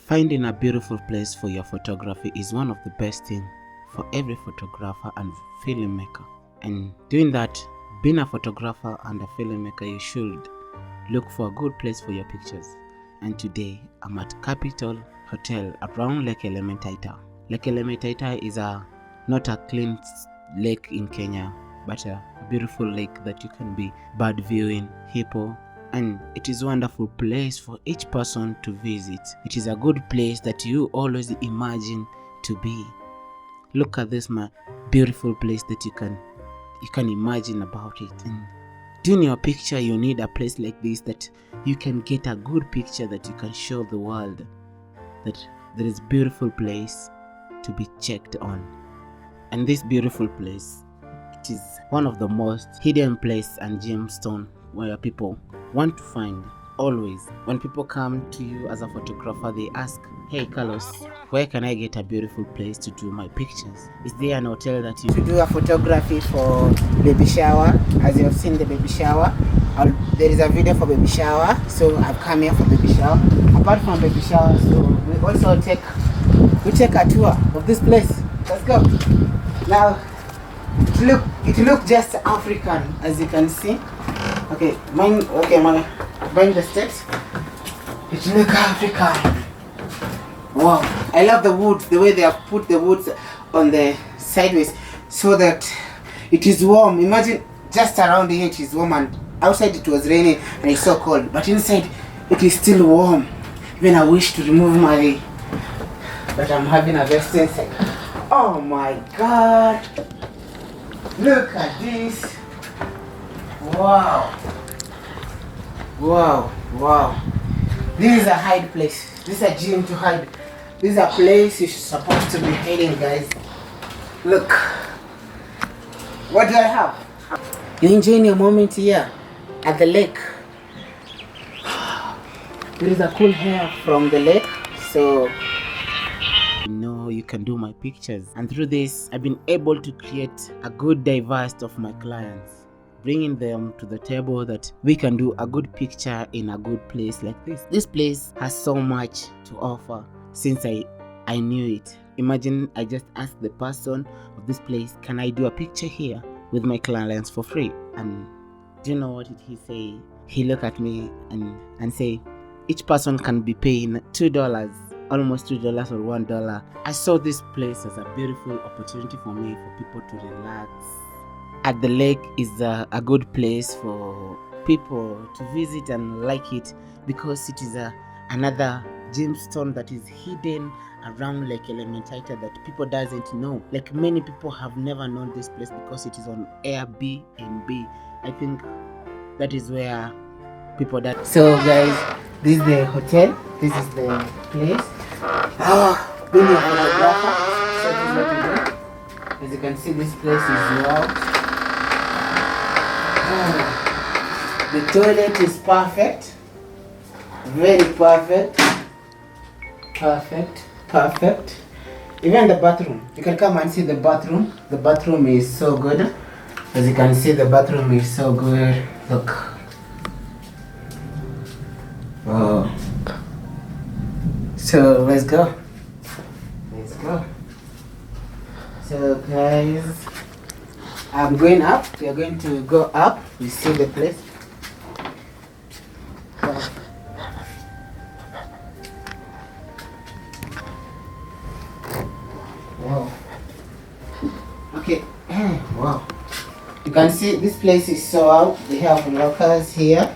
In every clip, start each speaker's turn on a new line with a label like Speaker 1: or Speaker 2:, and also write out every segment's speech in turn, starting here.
Speaker 1: Finding a beautiful place for your photography is one of the best things for every photographer and filmmaker. And doing that, being a photographer and a filmmaker, you should look for a good place for your pictures. And today, I'm at Capital Hotel around Lake Elementaita. Lake Elementaita is not a clean lake in Kenya, but a beautiful lake that you can be bird viewing, hippo, and it is a wonderful place for each person to visit. It is a good place that you always imagine to be. Look at this beautiful place that you can imagine about it. And doing your picture, you need a place like this that you can get a good picture that you can show the world that there is a beautiful place to be checked on. And this beautiful place, it is one of the most hidden place and gemstone where people want to find. Always when people come to you as a photographer, they ask, "Hey Carlos, where can I get a beautiful place to do my pictures? Is there an hotel that you
Speaker 2: do a photography for baby shower? As you have seen the baby shower, there is a video for baby shower, so I've come here for baby shower. Apart from baby shower, so we also take a tour of this place. Let's go. Now it look just African, as you can see. Okay, mind the steps. It look African. Wow, I love the wood, the way they have put the woods on the sideways so that it is warm. Imagine just around here it is warm, and outside it was raining and it's so cold, but inside it is still warm. Even I wish to remove my, but I'm having a vest inside. Oh my god, look at this. Wow. This is a hide place. This is a gym to hide. This is a place you're supposed to be hiding, guys. Look. What do I have? You're enjoying your moment here at the lake. There is a cool air from the lake, so
Speaker 1: you can do my pictures. And through this, I've been able to create a good diverse of my clients, bringing them to the table that we can do a good picture in a good place like this. This place has so much to offer since I knew it. Imagine I just asked the person of this place, can I do a picture here with my clients for free? And do you know what did he say? He looked at me and say, each person can be paying $2, almost $2 or $1. I saw this place as a beautiful opportunity for me, for people to relax. At the lake is a good place for people to visit and like it, because it is another gemstone that is hidden around Lake Elementaita that people doesn't know. Like, many people have never known this place because it is on Airbnb. I think that is where people that.
Speaker 2: So guys, this is the hotel. This is the place. Being a photographer, so this is what we do. As you can see, this place is wow. The toilet is perfect, very perfect, even the bathroom, you can come and see the bathroom is so good. As you can see, the bathroom is so good. Look, wow. So let's go. So guys, I'm going up. We are going to go up. We see the place. Wow. Okay. Wow. You can see this place is so out. They have lockers here.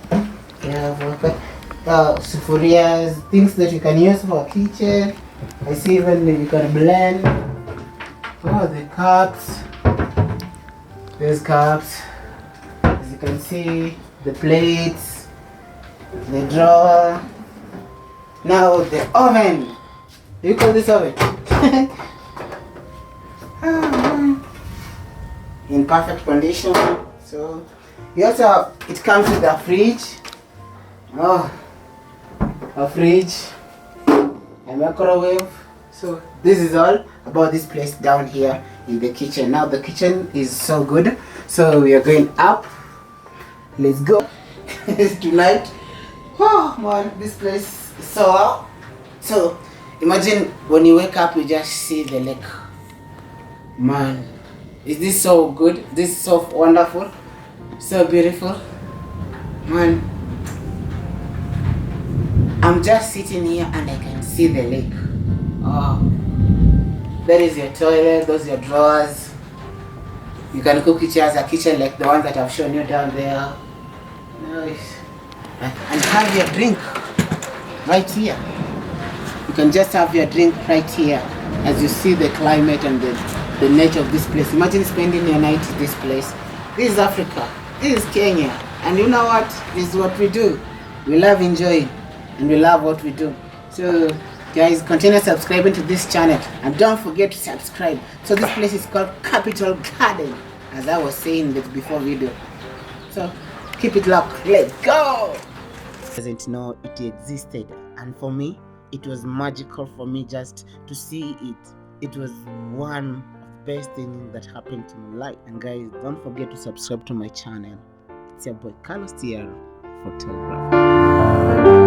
Speaker 2: They have sufurias, things that you can use for a kitchen. I see even you can blend. Oh, the cups. There's cups, as you can see, the plates, the drawer. Now the oven. Do you call this oven? In perfect condition. So you also, it comes with a fridge. Oh, a fridge, a microwave. So this is all about this place down here in the kitchen. Now the kitchen is so good, so we are going up. Let's go. Tonight, oh man, this place is so out. So Imagine when you wake up, you just see the lake. Man, is this so good? This is so wonderful, so beautiful. Man, I'm just sitting here and I can see the lake. Oh, there is your toilet, those are your drawers. You can cook it as a kitchen like the one that I've shown you down there. Nice. And have your drink right here. You can just have your drink right here as you see the climate and the nature of this place. Imagine spending your night in this place. This is Africa. This is Kenya. And you know what? This is what we do. We love enjoying and we love what we do. So guys, continue subscribing to this channel and don't forget to subscribe. So this place is called Capital Garden, as I was saying in the before video. So keep it locked. Let's go. Doesn't know it existed, and for me it was magical for me just to see it. It was one of the best things that happened to my life. And guys, don't forget to subscribe to my channel. It's your boy Carlos Tiero, photographer.